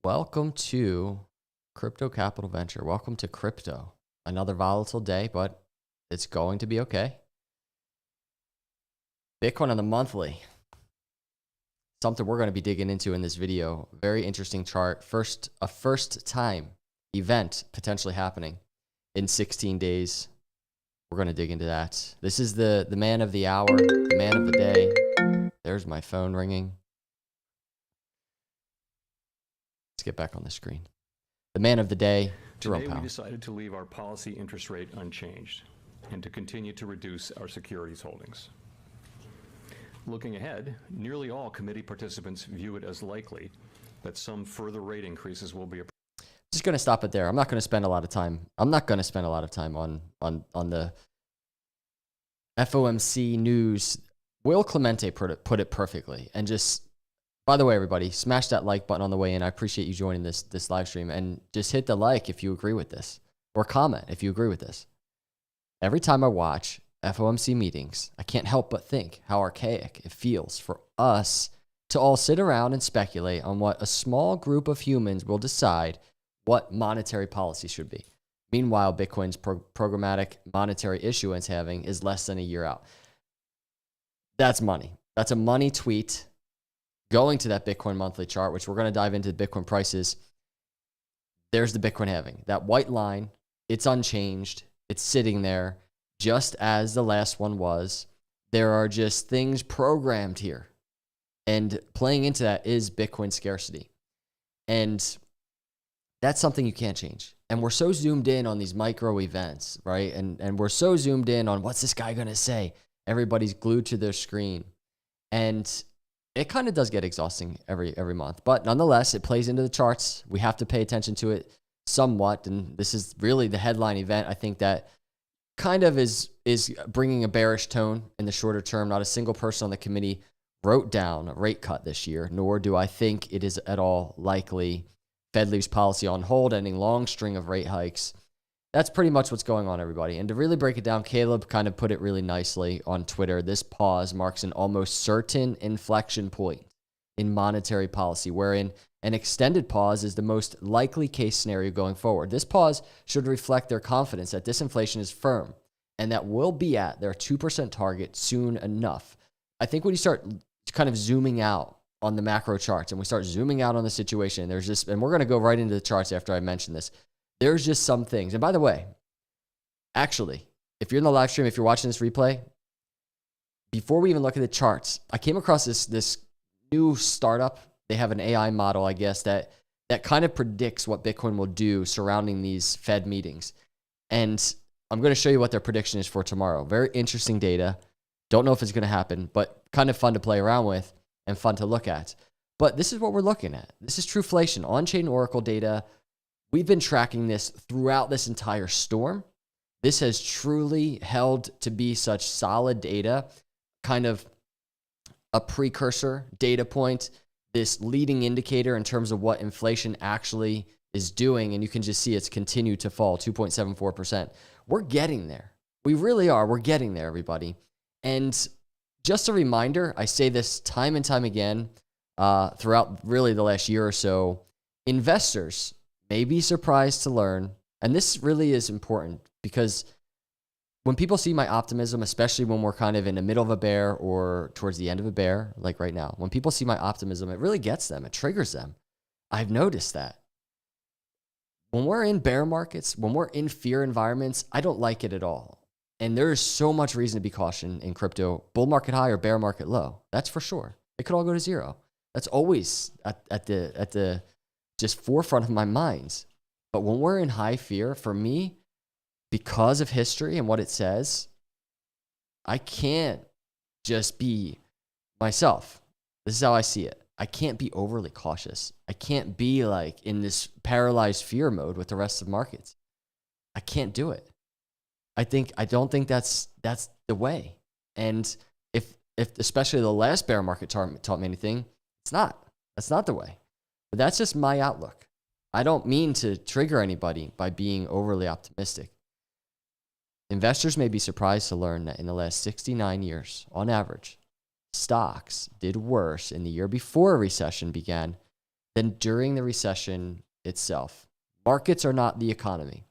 Welcome to Crypto Capital Venture. Welcome to crypto. Another volatile day, but it's going to be okay. Bitcoin on the monthly. Something we're going to be digging into in this video. Very interesting chart. A first time event potentially happening in 16 days. We're going to dig into that. This is the man of the hour, the man of the day. There's my phone ringing. Let's get back on the screen. The man of the day, Jerome Today Powell. we decided to leave our policy interest rate unchanged and to continue to reduce our securities holdings. Looking ahead, nearly all committee participants view it as likely that some further rate increases will be Just going to stop it there. I'm not going to spend a lot of time. I'm not going to spend a lot of time on the FOMC news. Will Clemente put it perfectly. And just, by the way, everybody, smash that like button on the way in. I appreciate you joining this live stream, and just hit the like if you agree with this, or comment if you agree with this. Every time I watch FOMC meetings, I can't help but think how archaic it feels for us to all sit around and speculate on what a small group of humans will decide what monetary policy should be. Meanwhile, Bitcoin's programmatic monetary issuance halving is less than a year out. That's money. That's a money tweet. Going to that Bitcoin monthly chart, which we're going to dive into Bitcoin prices. There's the Bitcoin halving. That white line, it's unchanged. It's sitting there just as the last one was. There are just things programmed here. And playing into that is Bitcoin scarcity. And that's something you can't change. And we're so zoomed in on these micro events, right? And we're so zoomed in on what's this guy going to say? Everybody's glued to their screen. And it kind of does get exhausting every month. But nonetheless, it plays into the charts. We have to pay attention to it somewhat. And this is really the headline event. I think that kind of is bringing a bearish tone in the shorter term. Not a single person on the committee wrote down a rate cut this year, nor do I think it is at all likely. Fed leaves policy on hold, ending long string of rate hikes. That's pretty much what's going on, everybody. And to really break it down, Caleb kind of put it really nicely on Twitter. This pause marks an almost certain inflection point in monetary policy, wherein an extended pause is the most likely case scenario going forward. This pause should reflect their confidence that disinflation is firm and that we'll be at their 2% target soon enough. I think when you start kind of zooming out on the macro charts and we start zooming out on the situation, there's just, and we're going to go right into the charts after I mention this. There's just some things. And by the way, actually, if you're in the live stream, if you're watching this replay, before we even look at the charts, I came across this new startup. They have an AI model, I guess, that kind of predicts what Bitcoin will do surrounding these Fed meetings. And I'm going to show you what their prediction is for tomorrow. Very interesting data. Don't know if it's going to happen, but kind of fun to play around with and fun to look at. But this is what we're looking at. This is Trueflation, on-chain Oracle data. We've been tracking this throughout this entire storm. This has truly held to be such solid data, kind of a precursor data point, this leading indicator in terms of what inflation actually is doing. And you can just see it's continued to fall, 2.74%. We're getting there. We really are. We're getting there, everybody. And just a reminder, I say this time and time again throughout really the last year or so, investors may be surprised to learn, and this really is important because when people see my optimism, especially when we're kind of in the middle of a bear or towards the end of a bear, like right now, when people see my optimism, it really gets them. It triggers them. I've noticed that. When we're in bear markets, when we're in fear environments, I don't like it at all. And there is so much reason to be cautious in crypto. Bull market high or bear market low. That's for sure. It could all go to zero. That's always at the just forefront of my mind. But when we're in high fear, for me, because of history and what it says, I can't just be myself. This is how I see it. I can't be overly cautious. I can't be like in this paralyzed fear mode with the rest of markets. I can't do it. I don't think that's the way. And if especially the last bear market taught me anything, it's not. That's not the way. But that's just my outlook. I don't mean to trigger anybody by being overly optimistic. Investors may be surprised to learn that in the last 69 years, on average, stocks did worse in the year before a recession began than during the recession itself. Markets are not the economy.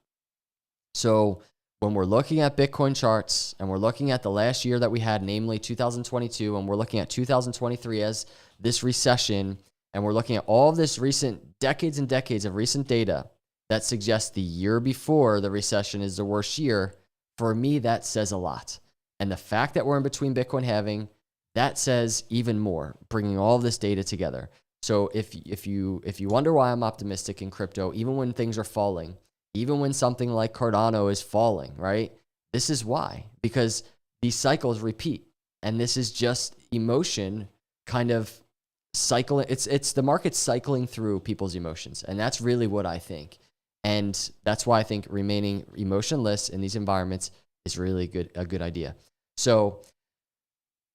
So when we're looking at Bitcoin charts and we're looking at the last year that we had, namely 2022, and we're looking at 2023 as this recession, and we're looking at all of this recent decades and decades of recent data that suggests the year before the recession is the worst year, for me, that says a lot. And the fact that we're in between Bitcoin halving, that says even more, bringing all of this data together. So if you wonder why I'm optimistic in crypto, even when things are falling, even when something like Cardano is falling, right? This is why, because these cycles repeat. And this is just emotion kind of cycling. It's the market cycling through people's emotions. And that's really what I think. And that's why I think remaining emotionless in these environments is really a good idea. So,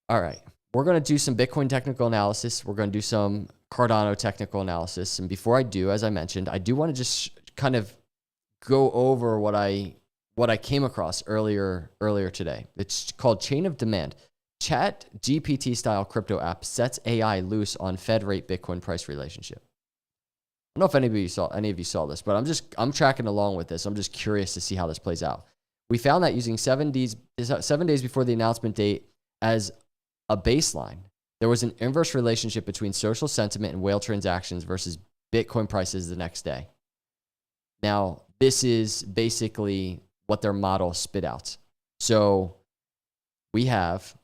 all right, we're going to do some Bitcoin technical analysis. We're going to do some Cardano technical analysis. And before I do, as I mentioned, I do want to just kind of go over what I came across earlier today. It's called Chain of Demand. Chat GPT style crypto app sets AI loose on Fed rate Bitcoin price relationship. I don't know if any of you saw this, but I'm tracking along with this. I'm just curious to see how this plays out. We found that using 7 days before the announcement date as a baseline, there was an inverse relationship between social sentiment and whale transactions versus Bitcoin prices the next day. Now, this is basically what their model spit out. So we have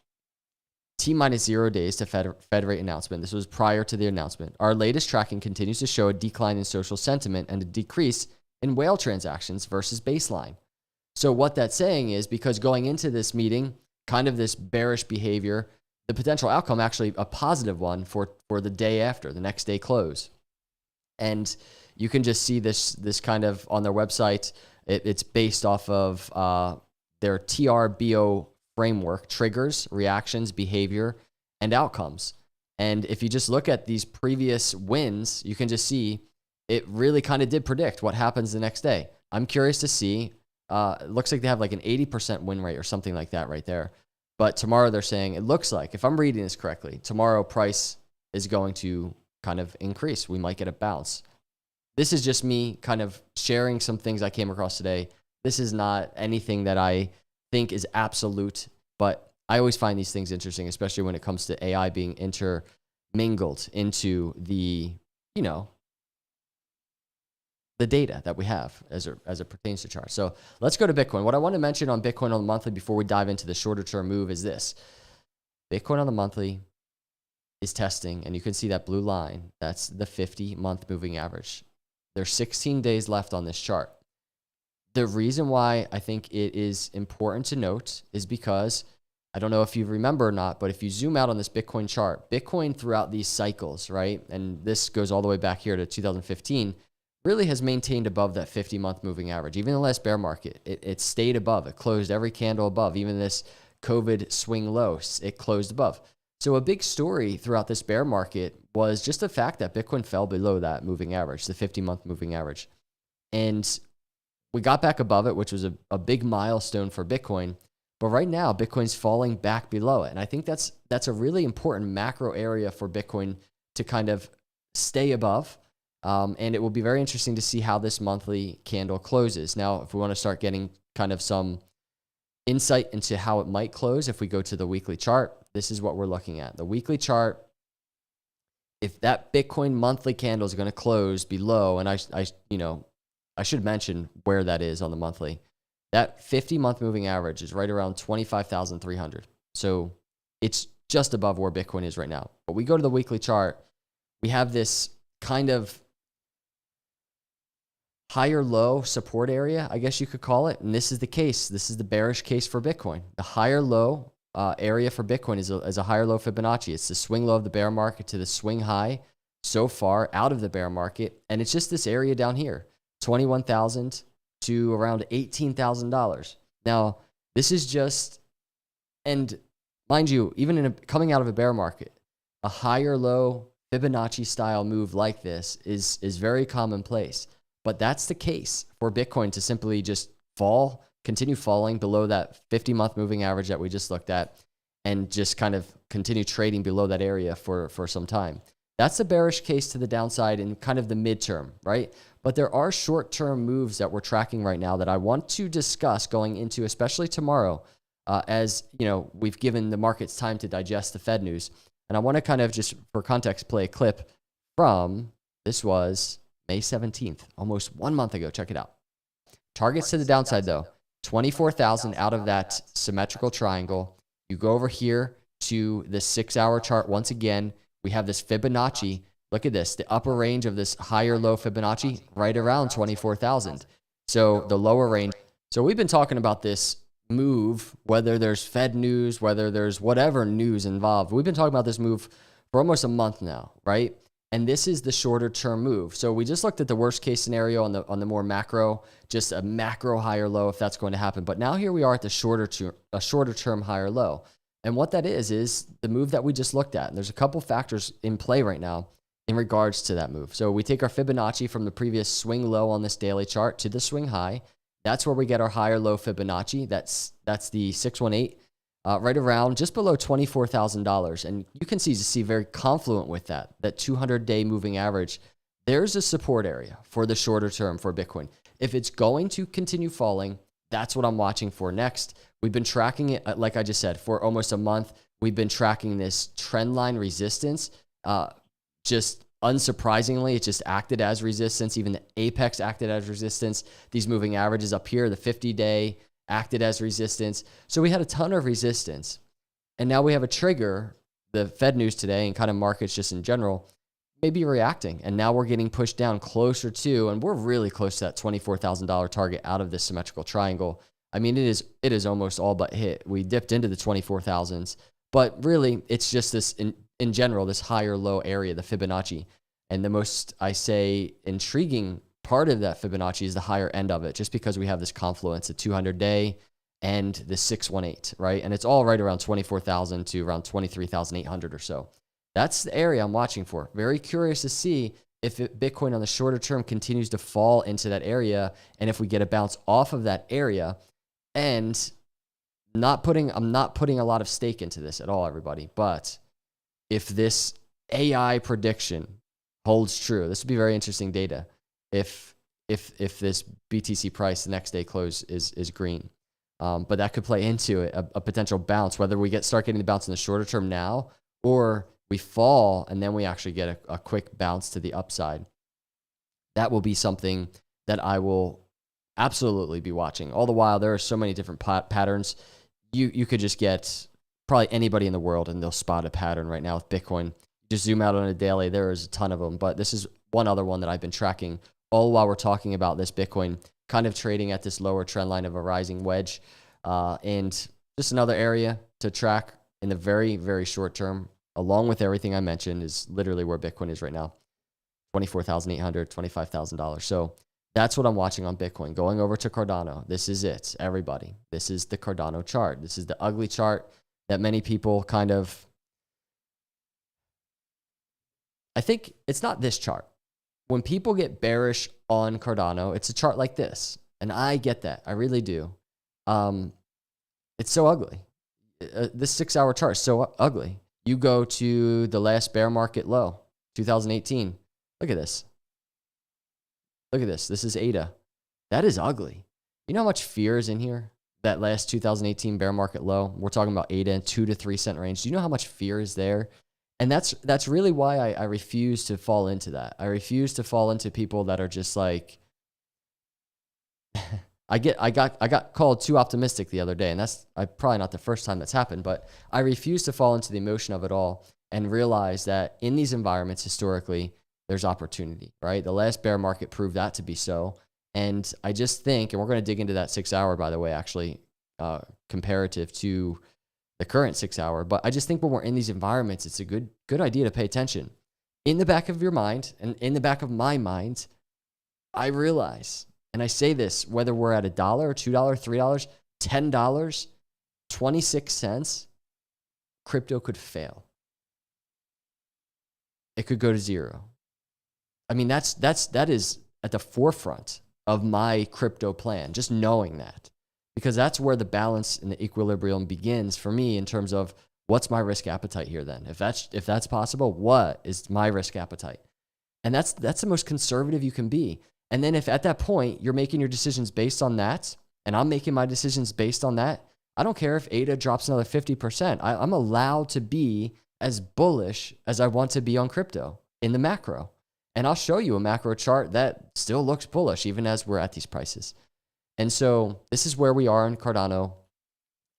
T-minus 0 days to Fed rate announcement. This was prior to the announcement. Our latest tracking continues to show a decline in social sentiment and a decrease in whale transactions versus baseline. So what that's saying is, because going into this meeting, kind of this bearish behavior, the potential outcome actually a positive one for the day after, the next day close. And you can just see this kind of on their website. It's based off of their TRBO framework: triggers, reactions, behavior, and outcomes. And if you just look at these previous wins, you can just see it really kind of did predict what happens the next day. I'm curious to see. It looks like they have like an 80% win rate or something like that right there. But tomorrow they're saying, it looks like, if I'm reading this correctly, tomorrow price is going to kind of increase. We might get a bounce. This is just me kind of sharing some things I came across today. This is not anything that I think is absolute, but I always find these things interesting, especially when it comes to AI being intermingled into the data that we have as it pertains to charts. So let's go to Bitcoin. What I want to mention on Bitcoin on the monthly before we dive into the shorter term move is this. Bitcoin on the monthly is testing, and you can see that blue line. That's the 50-month moving average. There's 16 days left on this chart. The reason why I think it is important to note is because, I don't know if you remember or not, but if you zoom out on this Bitcoin chart, Bitcoin throughout these cycles, right? And this goes all the way back here to 2015, really has maintained above that 50-month moving average. Even the last bear market, it stayed above. It closed every candle above. Even this COVID swing low, it closed above. So a big story throughout this bear market was just the fact that Bitcoin fell below that moving average, the 50-month moving average. And we got back above it, which was a big milestone for Bitcoin. But right now, Bitcoin's falling back below it. And I think that's a really important macro area for Bitcoin to kind of stay above. And it will be very interesting to see how this monthly candle closes. Now, if we want to start getting kind of some insight into how it might close, if we go to the weekly chart, this is what we're looking at. The weekly chart, if that Bitcoin monthly candle is going to close below, and I should mention where that is on the monthly, that 50-month moving average is right around 25,300. So it's just above where Bitcoin is right now. But we go to the weekly chart, we have this kind of higher low support area, I guess you could call it. And this is the case. This is the bearish case for Bitcoin. The higher low area for Bitcoin is a higher low Fibonacci. It's the swing low of the bear market to the swing high so far out of the bear market. And it's just this area down here, 21,000 to around $18,000. Now, this is just, and mind you, even coming out of a bear market, a higher low Fibonacci style move like this is very commonplace. But that's the case for Bitcoin to simply just continue falling below that 50-month moving average that we just looked at, and just kind of continue trading below that area for some time. That's a bearish case to the downside in kind of the midterm, right? But there are short-term moves that we're tracking right now that I want to discuss going into, especially tomorrow, as you know, we've given the markets time to digest the Fed news. And I want to kind of just, for context, play a clip from, this was May 17th, almost 1 month ago. Check it out. Targets to the downside, though, 24,000 out of that symmetrical triangle. You go over here to the 6-hour chart. Once again, we have this Fibonacci. Look at this, the upper range of this higher low Fibonacci, right around 24,000. So the lower range. So we've been talking about this move, whether there's Fed news, whether there's whatever news involved. We've been talking about this move for almost a month now, right? And this is the shorter term move. So we just looked at the worst case scenario on the more macro, just a macro higher low if that's going to happen. But now here we are at the shorter term higher low. And what that is the move that we just looked at. And there's a couple factors in play right now in regards to that move. So we take our Fibonacci from the previous swing low on this daily chart to the swing high. That's where we get our higher low Fibonacci. That's the 618, right around just below $24,000. And you can see very confluent with that 200-day moving average. There's a support area for the shorter term for Bitcoin. If it's going to continue falling, that's what I'm watching for next. We've been tracking it, like I just said, for almost a month. We've been tracking this trend line resistance. Just unsurprisingly, it just acted as resistance. Even the apex acted as resistance. These moving averages up here, the 50-day acted as resistance. So we had a ton of resistance. And now we have a trigger, the Fed news today and kind of markets just in general, maybe reacting. And now we're getting pushed down closer to, and we're really close to that $24,000 target out of this symmetrical triangle. I mean, it is almost all but hit. We dipped into the 24,000s, but really it's just this, in general, this higher low area, the Fibonacci. And the most, I say, intriguing part of that Fibonacci is the higher end of it, just because we have this confluence, the 200-day and the 618, right? And it's all right around 24,000 to around 23,800 or so. That's the area I'm watching for. Very curious to see if Bitcoin on the shorter term continues to fall into that area, and if we get a bounce off of that area. And I'm not putting a lot of stake into this at all, everybody. But if this AI prediction holds true, this would be very interesting data. If this BTC price the next day close is green, but that could play into it, a potential bounce, whether we start getting the bounce in the shorter term now, or we fall and then we actually get a quick bounce to the upside. That will be something that I will absolutely be watching. All the while, there are so many different patterns. You could just get probably anybody in the world and they'll spot a pattern right now with Bitcoin. Just zoom out on a daily, there is a ton of them, but this is one other one that I've been tracking all while we're talking about this Bitcoin kind of trading at this lower trend line of a rising wedge. And just another area to track in the very, very short term, along with everything I mentioned, is literally where Bitcoin is right now. $24,800, $25,000. So that's what I'm watching on Bitcoin. Going over to Cardano. This is it, everybody. This is the Cardano chart. This is the ugly chart that many people kind of, I think it's not this chart. When people get bearish on Cardano, it's a chart like this. And I get that. I really do. It's so ugly. This 6-hour chart is so ugly. You go to the last bear market low, 2018. Look at this. Look at this. This is ADA. That is ugly. You know how much fear is in here? That last 2018 bear market low. We're talking about ADA in 2 to 3 cent range. Do you know how much fear is there? And that's really why I refuse to fall into that. I refuse to fall into people that are just like, I got called too optimistic the other day, and that's probably not the first time that's happened, but I refuse to fall into the emotion of it all and realize that in these environments, historically, there's opportunity, right? The last bear market proved that to be so. And I just think, and we're going to dig into that 6-hour, by the way, actually, comparative to the current 6-hour, but I just think when we're in these environments, it's a good idea to pay attention. In the back of your mind, and in the back of my mind, I realize, and I say this, whether we're at $1, $2, $3, $10, 26 cents, crypto could fail. It could go to zero. I mean, that is at the forefront of my crypto plan, just knowing that, because that's where the balance and the equilibrium begins for me in terms of What's my risk appetite here then? If that's possible, what is my risk appetite? And that's the most conservative you can be. And then if at that point you're making your decisions based on that, and I'm making my decisions based on that, I don't care if ADA drops another 50%. I'm allowed to be as bullish as I want to be on crypto in the macro. And I'll show you a macro chart that still looks bullish even as we're at these prices. And so this is where we are in Cardano.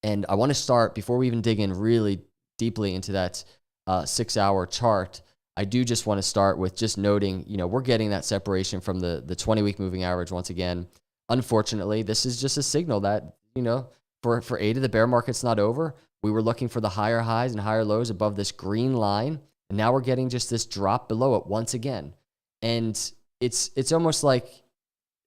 And I want to start, before we even dig in really deeply into that 6-hour chart, I do just want to start with just noting, we're getting that separation from the 20-week moving average once again. Unfortunately, this is just a signal that, for ADA, the bear market's not over. We were looking for the higher highs and higher lows above this green line, and now we're getting just this drop below it once again. And it's almost like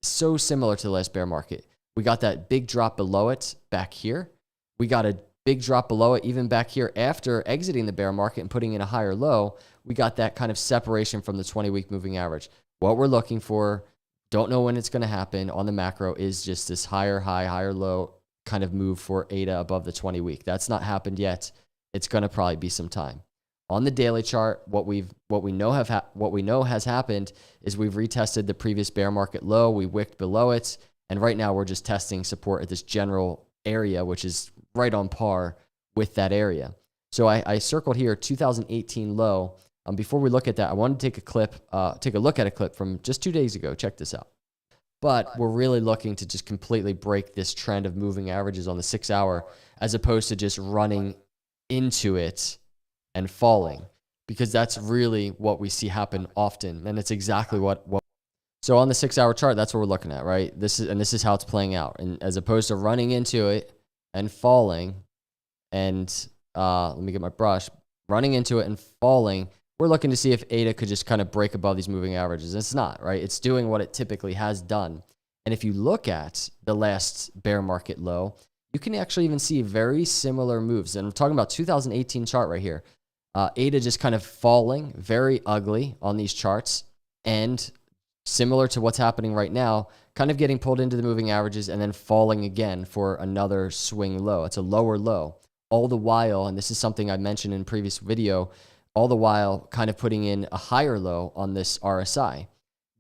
so similar to the last bear market. We got that big drop below it back here. We got a big drop below it even back here after exiting the bear market and putting in a higher low. We got that kind of separation from the 20-week moving average. What we're looking for, don't know when it's going to happen on the macro, is just this higher high, higher low kind of move for ADA above the 20-week. That's not happened yet. It's going to probably be some time. On the daily chart, what we know has happened is we've retested the previous bear market low. We wicked below it, and right now we're just testing support at this general area, which is right on par with that area. So I circled here 2018 low. Before we look at that, I want to take a look at a clip from just 2 days ago. Check this out. But we're really looking to just completely break this trend of moving averages on the 6-hour, as opposed to just running into it and falling, because that's really what we see happen often. And it's exactly what so on the 6-hour chart, that's what we're looking at, right? This is how it's playing out. And as opposed to running into it and falling, and let me get my brush, running into it and falling, we're looking to see if ADA could just kind of break above these moving averages. It's not, right? It's doing what it typically has done. And if you look at the last bear market low, you can actually even see very similar moves. And I'm talking about 2018 chart right here. ADA just kind of falling, very ugly on these charts, and similar to what's happening right now, kind of getting pulled into the moving averages and then falling again for another swing low. It's a lower low. All the while, and this is something I mentioned in a previous video, all the while kind of putting in a higher low on this RSI.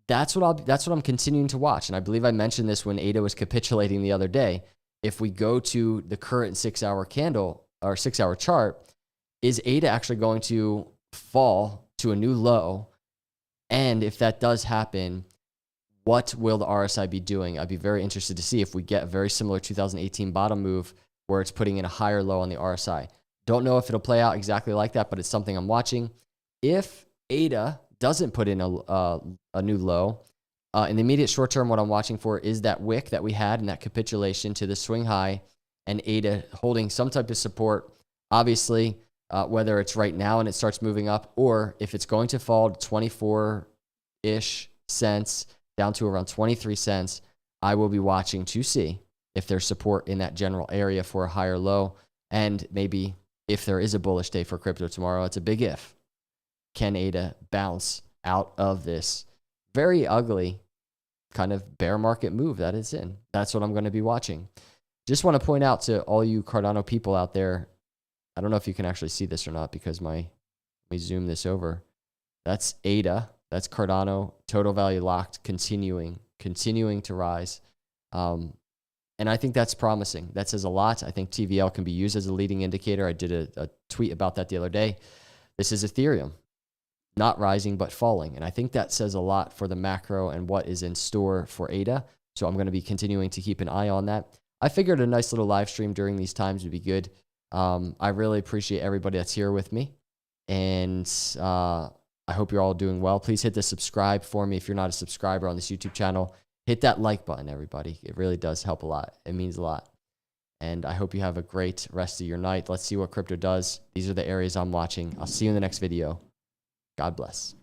That's what I'm continuing to watch. And I believe I mentioned this when ADA was capitulating the other day. If we go to the current 6-hour candle or 6-hour chart, is ADA actually going to fall to a new low? And if that does happen, what will the RSI be doing? I'd be very interested to see if we get a very similar 2018 bottom move where it's putting in a higher low on the RSI. Don't know if it'll play out exactly like that, but it's something I'm watching. If ADA doesn't put in a new low, in the immediate short term, what I'm watching for is that wick that we had in that capitulation to the swing high, and ADA holding some type of support. Obviously, whether it's right now and it starts moving up, or if it's going to fall to 24-ish cents down to around 23 cents, I will be watching to see if there's support in that general area for a higher low. And maybe if there is a bullish day for crypto tomorrow, it's a big if. Can ADA bounce out of this very ugly kind of bear market move that it's in? That's what I'm going to be watching. Just want to point out to all you Cardano people out there, I don't know if you can actually see this or not because let me zoom this over. That's ADA. That's Cardano, total value locked, continuing to rise. And I think that's promising. That says a lot. I think TVL can be used as a leading indicator. I did a tweet about that the other day. This is Ethereum, not rising, but falling. And I think that says a lot for the macro and what is in store for ADA. So I'm going to be continuing to keep an eye on that. I figured a nice little live stream during these times would be good. I really appreciate everybody that's here with me. And I hope you're all doing well. Please hit the subscribe for me if you're not a subscriber on this YouTube channel. Hit that like button, everybody. It really does help a lot. It means a lot. And I hope you have a great rest of your night. Let's see what crypto does. These are the areas I'm watching. I'll see you in the next video. God bless.